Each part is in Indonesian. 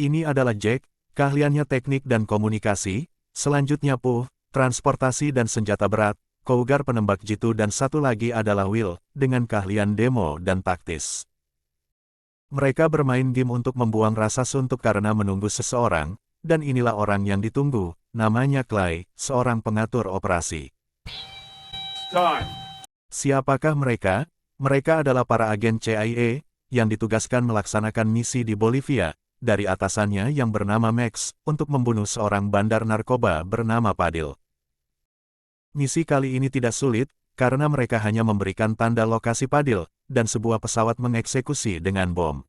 Ini adalah Jack, keahliannya teknik dan komunikasi, selanjutnya Puh, transportasi dan senjata berat, Cougar penembak jitu dan satu lagi adalah Will, dengan keahlian demo dan taktis. Mereka bermain game untuk membuang rasa suntuk karena menunggu seseorang, dan inilah orang yang ditunggu, namanya Clay, seorang pengatur operasi. Siapakah mereka? Mereka adalah para agen CIA, yang ditugaskan melaksanakan misi di Bolivia, dari atasannya yang bernama Max, untuk membunuh seorang bandar narkoba bernama Padil. Misi kali ini tidak sulit, karena mereka hanya memberikan tanda lokasi Padil, dan sebuah pesawat mengeksekusi dengan bom.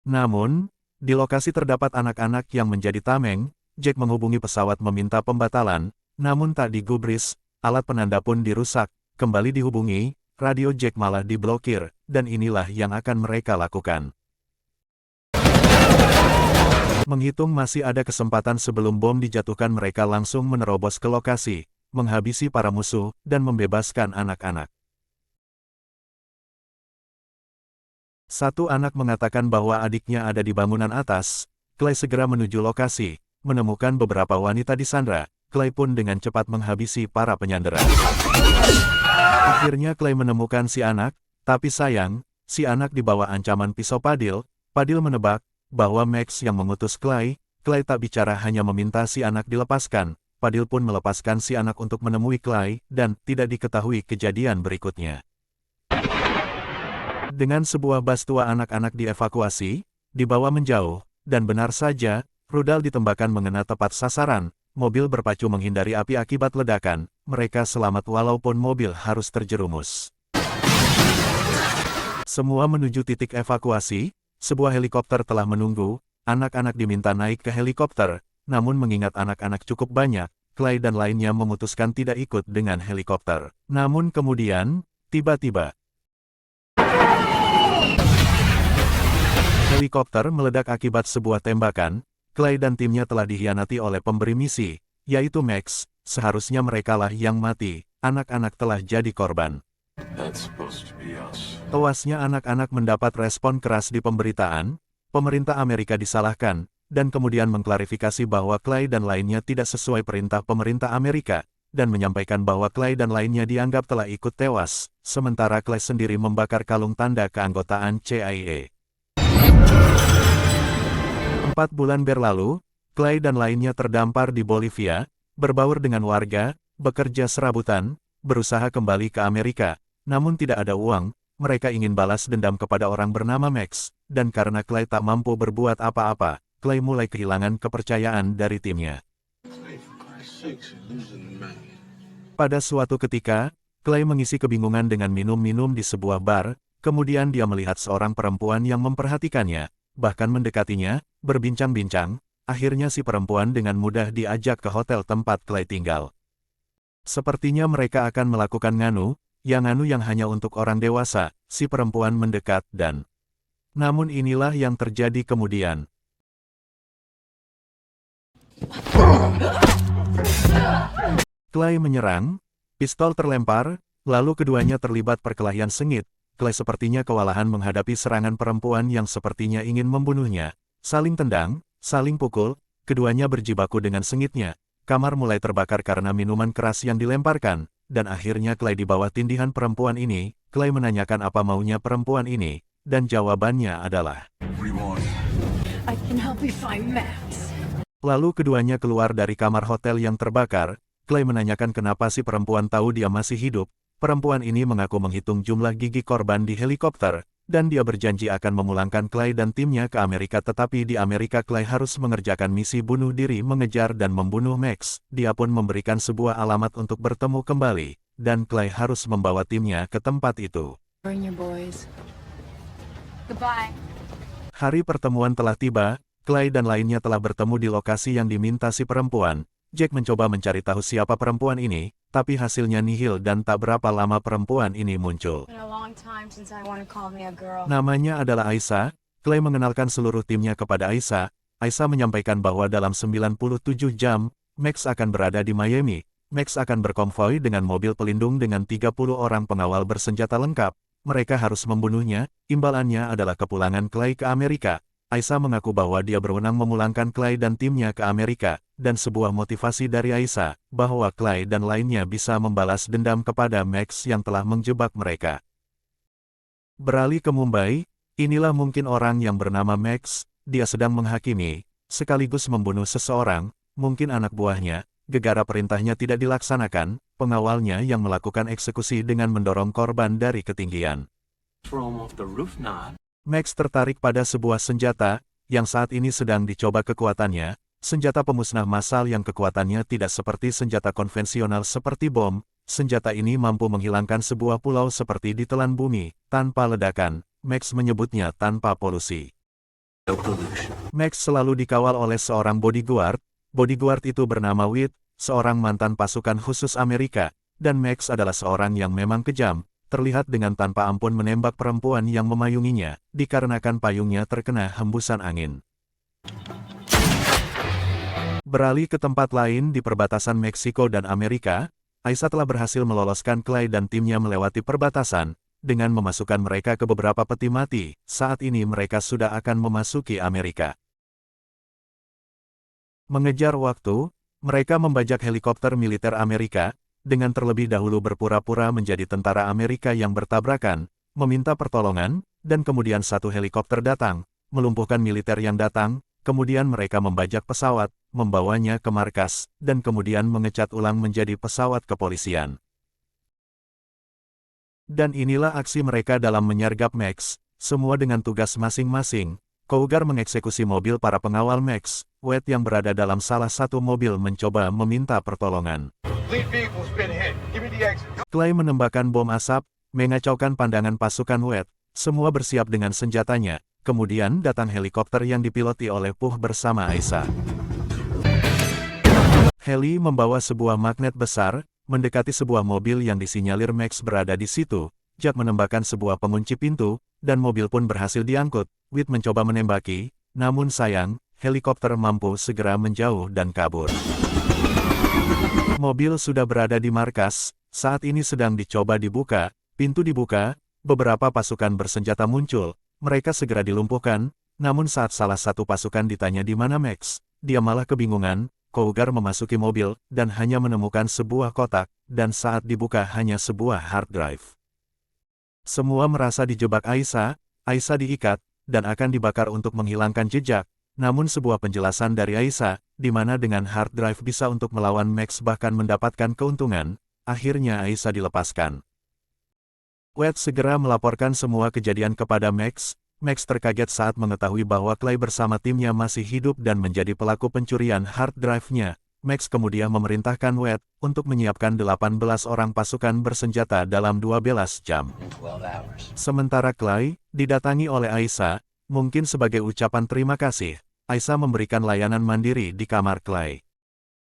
Namun, di lokasi terdapat anak-anak yang menjadi tameng. Jack menghubungi pesawat meminta pembatalan, namun tak digubris, alat penanda pun dirusak, kembali dihubungi, radio Jack malah diblokir, dan inilah yang akan mereka lakukan. Menghitung masih ada kesempatan sebelum bom dijatuhkan, mereka langsung menerobos ke lokasi, menghabisi para musuh, dan membebaskan anak-anak. Satu anak mengatakan bahwa adiknya ada di bangunan atas. Clay segera menuju lokasi, menemukan beberapa wanita disandra. Clay pun dengan cepat menghabisi para penyandera. Akhirnya Clay menemukan si anak, tapi sayang, si anak dibawa ancaman pisau Padil. Padil menebak bahwa Max yang mengutus Clay. Clay tak bicara, hanya meminta si anak dilepaskan. Padil pun melepaskan si anak untuk menemui Clay, dan tidak diketahui kejadian berikutnya. Dengan sebuah bus tua anak-anak dievakuasi, dibawa menjauh, dan benar saja, rudal ditembakkan mengena tepat sasaran, mobil berpacu menghindari api akibat ledakan, mereka selamat walaupun mobil harus terjerumus. Semua menuju titik evakuasi, sebuah helikopter telah menunggu, anak-anak diminta naik ke helikopter, namun mengingat anak-anak cukup banyak, Clay dan lainnya memutuskan tidak ikut dengan helikopter. Namun kemudian, tiba-tiba, helikopter meledak akibat sebuah tembakan. Clay dan timnya telah dikhianati oleh pemberi misi, yaitu Max. Seharusnya merekalah yang mati, anak-anak telah jadi korban. Tewasnya anak-anak mendapat respon keras di pemberitaan, pemerintah Amerika disalahkan, dan kemudian mengklarifikasi bahwa Clay dan lainnya tidak sesuai perintah pemerintah Amerika, dan menyampaikan bahwa Clay dan lainnya dianggap telah ikut tewas, sementara Clay sendiri membakar kalung tanda keanggotaan CIA. 4 bulan berlalu, Clay dan lainnya terdampar di Bolivia, berbaur dengan warga, bekerja serabutan, berusaha kembali ke Amerika, namun tidak ada uang. Mereka ingin balas dendam kepada orang bernama Max, dan karena Clay tak mampu berbuat apa-apa, Clay mulai kehilangan kepercayaan dari timnya. Pada suatu ketika, Clay mengisi kebingungan dengan minum-minum di sebuah bar, kemudian dia melihat seorang perempuan yang memperhatikannya, bahkan mendekatinya, berbincang-bincang. Akhirnya si perempuan dengan mudah diajak ke hotel tempat Clay tinggal. Sepertinya mereka akan melakukan nganu yang hanya untuk orang dewasa. Si perempuan mendekat dan... Namun inilah yang terjadi kemudian. Clay menyerang, pistol terlempar, lalu keduanya terlibat perkelahian sengit. Clay sepertinya kewalahan menghadapi serangan perempuan yang sepertinya ingin membunuhnya. Saling tendang, saling pukul, keduanya berjibaku dengan sengitnya. Kamar mulai terbakar karena minuman keras yang dilemparkan, dan akhirnya Clay di bawah tindihan perempuan ini. Clay menanyakan apa maunya perempuan ini, dan jawabannya adalah, I can help you find Max. Lalu keduanya keluar dari kamar hotel yang terbakar. Clay menanyakan kenapa si perempuan tahu dia masih hidup. Perempuan ini mengaku menghitung jumlah gigi korban di helikopter, dan dia berjanji akan memulangkan Clay dan timnya ke Amerika. Tetapi di Amerika Clay harus mengerjakan misi bunuh diri, mengejar dan membunuh Max. Dia pun memberikan sebuah alamat untuk bertemu kembali, dan Clay harus membawa timnya ke tempat itu. Bring your boys. Goodbye. Hari pertemuan telah tiba, Clay dan lainnya telah bertemu di lokasi yang diminta si perempuan. Jack mencoba mencari tahu siapa perempuan ini, tapi hasilnya nihil dan tak berapa lama perempuan ini muncul. Namanya adalah Aisyah. Clay mengenalkan seluruh timnya kepada Aisyah. Aisyah menyampaikan bahwa dalam 97 jam, Max akan berada di Miami. Max akan berkonvoi dengan mobil pelindung dengan 30 orang pengawal bersenjata lengkap. Mereka harus membunuhnya. Imbalannya adalah kepulangan Clay ke Amerika. Aisyah mengaku bahwa dia berwenang memulangkan Clay dan timnya ke Amerika, dan sebuah motivasi dari Aisyah, bahwa Clay dan lainnya bisa membalas dendam kepada Max yang telah menjebak mereka. Beralih ke Mumbai, inilah mungkin orang yang bernama Max, dia sedang menghakimi, sekaligus membunuh seseorang, mungkin anak buahnya, gegara perintahnya tidak dilaksanakan, pengawalnya yang melakukan eksekusi dengan mendorong korban dari ketinggian. Max tertarik pada sebuah senjata, yang saat ini sedang dicoba kekuatannya, senjata pemusnah massal yang kekuatannya tidak seperti senjata konvensional seperti bom, senjata ini mampu menghilangkan sebuah pulau seperti ditelan bumi, tanpa ledakan, Max menyebutnya tanpa polusi. Max selalu dikawal oleh seorang bodyguard itu bernama Whit, seorang mantan pasukan khusus Amerika, dan Max adalah seorang yang memang kejam, terlihat dengan tanpa ampun menembak perempuan yang memayunginya, dikarenakan payungnya terkena hembusan angin. Beralih ke tempat lain di perbatasan Meksiko dan Amerika, Aisyah telah berhasil meloloskan Clay dan timnya melewati perbatasan, dengan memasukkan mereka ke beberapa peti mati. Saat ini mereka sudah akan memasuki Amerika. Mengejar waktu, mereka membajak helikopter militer Amerika, dengan terlebih dahulu berpura-pura menjadi tentara Amerika yang bertabrakan, meminta pertolongan, dan kemudian satu helikopter datang, melumpuhkan militer yang datang, kemudian mereka membajak pesawat, membawanya ke markas, dan kemudian mengecat ulang menjadi pesawat kepolisian. Dan inilah aksi mereka dalam menyergap Max, semua dengan tugas masing-masing. Cougar mengeksekusi mobil para pengawal Max, Wade yang berada dalam salah satu mobil mencoba meminta pertolongan. Clay menembakkan bom asap, mengacaukan pandangan pasukan Wade, semua bersiap dengan senjatanya, kemudian datang helikopter yang dipiloti oleh Puh bersama Aisyah. Heli membawa sebuah magnet besar, mendekati sebuah mobil yang disinyalir Max berada di situ. Jack menembakkan sebuah pengunci pintu, dan mobil pun berhasil diangkut. Whit mencoba menembaki, namun sayang, helikopter mampu segera menjauh dan kabur. Mobil sudah berada di markas, saat ini sedang dicoba dibuka, pintu dibuka, beberapa pasukan bersenjata muncul, mereka segera dilumpuhkan, namun saat salah satu pasukan ditanya di mana Max, dia malah kebingungan. Cougar memasuki mobil, dan hanya menemukan sebuah kotak, dan saat dibuka hanya sebuah hard drive. Semua merasa dijebak Aisyah diikat, dan akan dibakar untuk menghilangkan jejak, namun sebuah penjelasan dari Aisyah, di mana dengan hard drive bisa untuk melawan Max bahkan mendapatkan keuntungan, akhirnya Aisyah dilepaskan. Wade segera melaporkan semua kejadian kepada Max. Max terkaget saat mengetahui bahwa Clay bersama timnya masih hidup dan menjadi pelaku pencurian hard drive-nya. Max kemudian memerintahkan Wade untuk menyiapkan 18 orang pasukan bersenjata dalam 12 jam. Sementara Clay didatangi oleh Aisyah, mungkin sebagai ucapan terima kasih, Aisyah memberikan layanan mandiri di kamar Clay.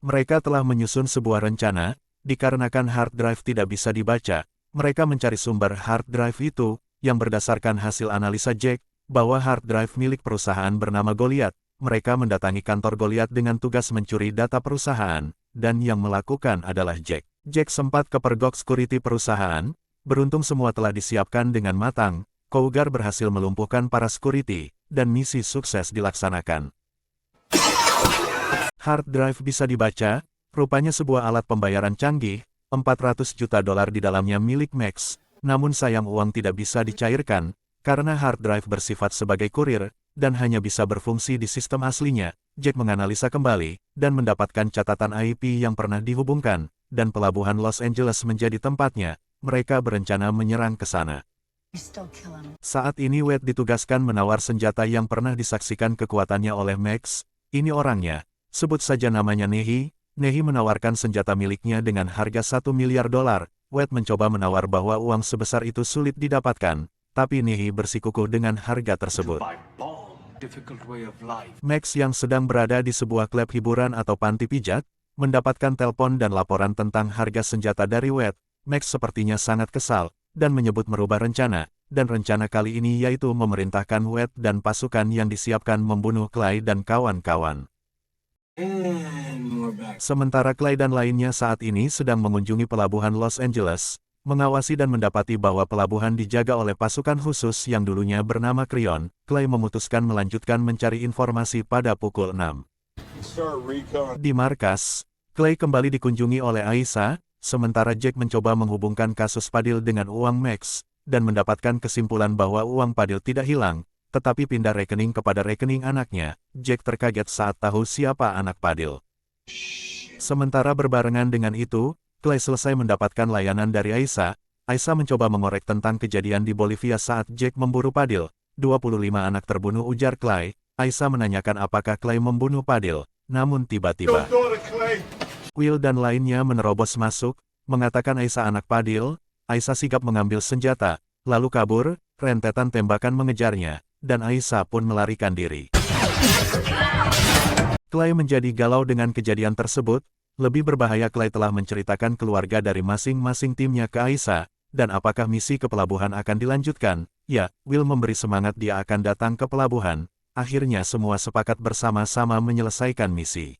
Mereka telah menyusun sebuah rencana, dikarenakan hard drive tidak bisa dibaca, mereka mencari sumber hard drive itu, yang berdasarkan hasil analisa Jack, bahwa hard drive milik perusahaan bernama Goliath. Mereka mendatangi kantor Goliath dengan tugas mencuri data perusahaan, dan yang melakukan adalah Jack. Jack sempat kepergok security perusahaan, beruntung semua telah disiapkan dengan matang, Cougar berhasil melumpuhkan para security, dan misi sukses dilaksanakan. Hard drive bisa dibaca, rupanya sebuah alat pembayaran canggih, $400 juta di dalamnya milik Max. Namun sayang uang tidak bisa dicairkan, karena hard drive bersifat sebagai kurir, dan hanya bisa berfungsi di sistem aslinya. Jack menganalisa kembali, dan mendapatkan catatan IP yang pernah dihubungkan, dan pelabuhan Los Angeles menjadi tempatnya. Mereka berencana menyerang ke sana. Saat ini Wade ditugaskan menawar senjata yang pernah disaksikan kekuatannya oleh Max. Ini orangnya, sebut saja namanya Nehi. Nehi menawarkan senjata miliknya dengan harga $1 miliar. Wade mencoba menawar bahwa uang sebesar itu sulit didapatkan, tapi Nehi bersikukuh dengan harga tersebut. Max yang sedang berada di sebuah klub hiburan atau panti pijat, mendapatkan telepon dan laporan tentang harga senjata dari Wade. Max sepertinya sangat kesal, dan menyebut merubah rencana, dan rencana kali ini yaitu memerintahkan Wade dan pasukan yang disiapkan membunuh Clay dan kawan-kawan. Sementara Clay dan lainnya saat ini sedang mengunjungi pelabuhan Los Angeles, Mengawasi dan mendapati bahwa pelabuhan dijaga oleh pasukan khusus yang dulunya bernama Krion, Clay memutuskan melanjutkan mencari informasi pada pukul 6. Di markas, Clay kembali dikunjungi oleh Aisyah, sementara Jack mencoba menghubungkan kasus Padil dengan uang Max, dan mendapatkan kesimpulan bahwa uang Padil tidak hilang, tetapi pindah rekening kepada rekening anaknya. Jack terkaget saat tahu siapa anak Padil. Sementara berbarengan dengan itu, Clay selesai mendapatkan layanan dari Aisyah. Aisyah mencoba mengorek tentang kejadian di Bolivia saat Jack memburu Padil. 25 anak terbunuh, ujar Clay. Aisyah menanyakan apakah Clay membunuh Padil, namun tiba-tiba Will dan lainnya menerobos masuk, mengatakan Aisyah anak Padil. Aisyah sigap mengambil senjata, lalu kabur. Rentetan tembakan mengejarnya, dan Aisyah pun melarikan diri. Clay menjadi galau dengan kejadian tersebut. Lebih berbahaya, Clay telah menceritakan keluarga dari masing-masing timnya ke Aisyah, dan apakah misi ke pelabuhan akan dilanjutkan? Ya, Will memberi semangat dia akan datang ke pelabuhan. Akhirnya semua sepakat bersama-sama menyelesaikan misi.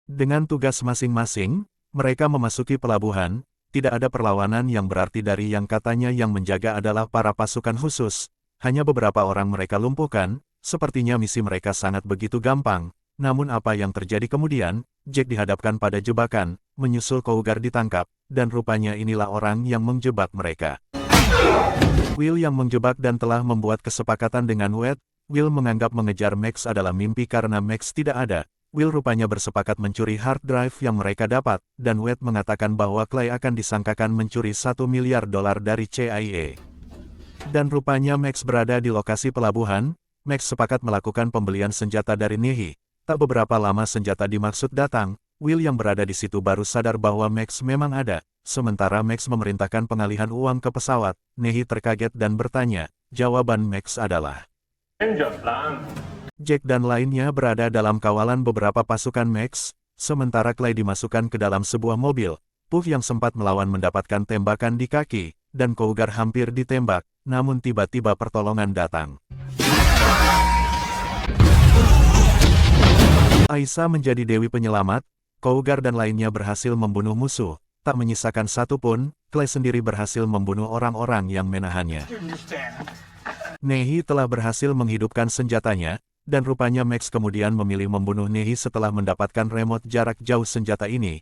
Dengan tugas masing-masing, mereka memasuki pelabuhan. Tidak ada perlawanan yang berarti dari yang katanya yang menjaga adalah para pasukan khusus. Hanya beberapa orang mereka lumpuhkan. Sepertinya misi mereka sangat begitu gampang. Namun apa yang terjadi kemudian? Jack dihadapkan pada jebakan, menyusul Cougar ditangkap, dan rupanya inilah orang yang menjebak mereka. Will yang menjebak dan telah membuat kesepakatan dengan Wade. Will menganggap mengejar Max adalah mimpi karena Max tidak ada. Will rupanya bersepakat mencuri hard drive yang mereka dapat, dan Wade mengatakan bahwa Clay akan disangkakan mencuri $1 miliar dari CIA. Dan rupanya Max berada di lokasi pelabuhan. Max sepakat melakukan pembelian senjata dari Nehi. Tak beberapa lama senjata dimaksud datang. Will yang berada di situ baru sadar bahwa Max memang ada. Sementara Max memerintahkan pengalihan uang ke pesawat, Nehi terkaget dan bertanya. Jawaban Max adalah Jack dan lainnya berada dalam kawalan beberapa pasukan Max, sementara Clay dimasukkan ke dalam sebuah mobil. Puff yang sempat melawan mendapatkan tembakan di kaki, dan Cougar hampir ditembak, namun tiba-tiba pertolongan datang. Aisyah menjadi dewi penyelamat. Cougar dan lainnya berhasil membunuh musuh. Tak menyisakan satu pun, Clay sendiri berhasil membunuh orang-orang yang menahannya. Nehi telah berhasil menghidupkan senjatanya, dan rupanya Max kemudian memilih membunuh Nehi setelah mendapatkan remote jarak jauh senjata ini.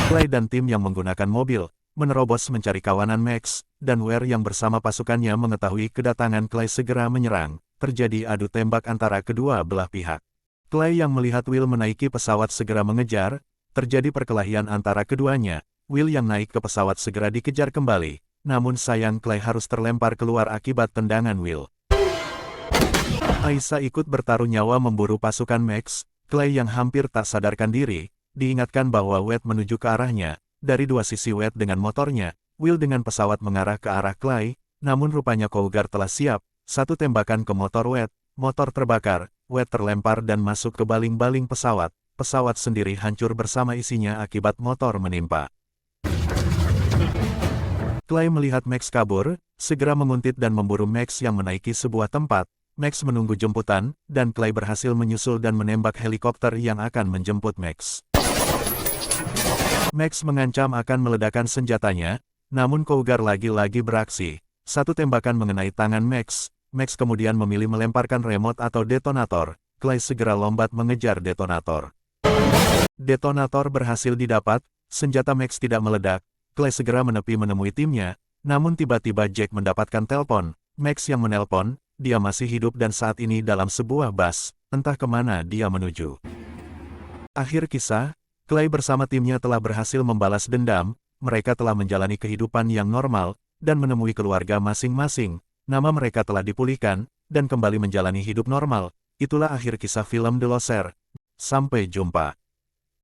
Clay dan tim yang menggunakan mobil menerobos mencari kawanan Max, dan Ware yang bersama pasukannya mengetahui kedatangan Clay segera menyerang. Terjadi adu tembak antara kedua belah pihak. Clay yang melihat Will menaiki pesawat segera mengejar. Terjadi perkelahian antara keduanya. Will yang naik ke pesawat segera dikejar kembali. Namun sayang Clay harus terlempar keluar akibat tendangan Will. Aisyah ikut bertaruh nyawa memburu pasukan Max. Clay yang hampir tak sadarkan diri, diingatkan bahwa Wade menuju ke arahnya. Dari dua sisi Wade dengan motornya, Will dengan pesawat mengarah ke arah Clay. Namun rupanya Cougar telah siap. Satu tembakan ke motor Wade, motor terbakar, Wade terlempar dan masuk ke baling-baling pesawat. Pesawat sendiri hancur bersama isinya akibat motor menimpa. Clay melihat Max kabur, segera menguntit dan memburu Max yang menaiki sebuah tempat. Max menunggu jemputan, dan Clay berhasil menyusul dan menembak helikopter yang akan menjemput Max. Max mengancam akan meledakkan senjatanya, namun Cougar lagi-lagi beraksi. Satu tembakan mengenai tangan Max. Max kemudian memilih melemparkan remote atau detonator. Clay segera lombat mengejar detonator. Detonator berhasil didapat, senjata Max tidak meledak. Clay segera menepi menemui timnya, namun tiba-tiba Jack mendapatkan telepon. Max yang menelpon, dia masih hidup dan saat ini dalam sebuah bus, entah kemana dia menuju. Akhir kisah, Clay bersama timnya telah berhasil membalas dendam. Mereka telah menjalani kehidupan yang normal, dan menemui keluarga masing-masing. Nama mereka telah dipulihkan, dan kembali menjalani hidup normal. Itulah akhir kisah film The Loser. Sampai jumpa.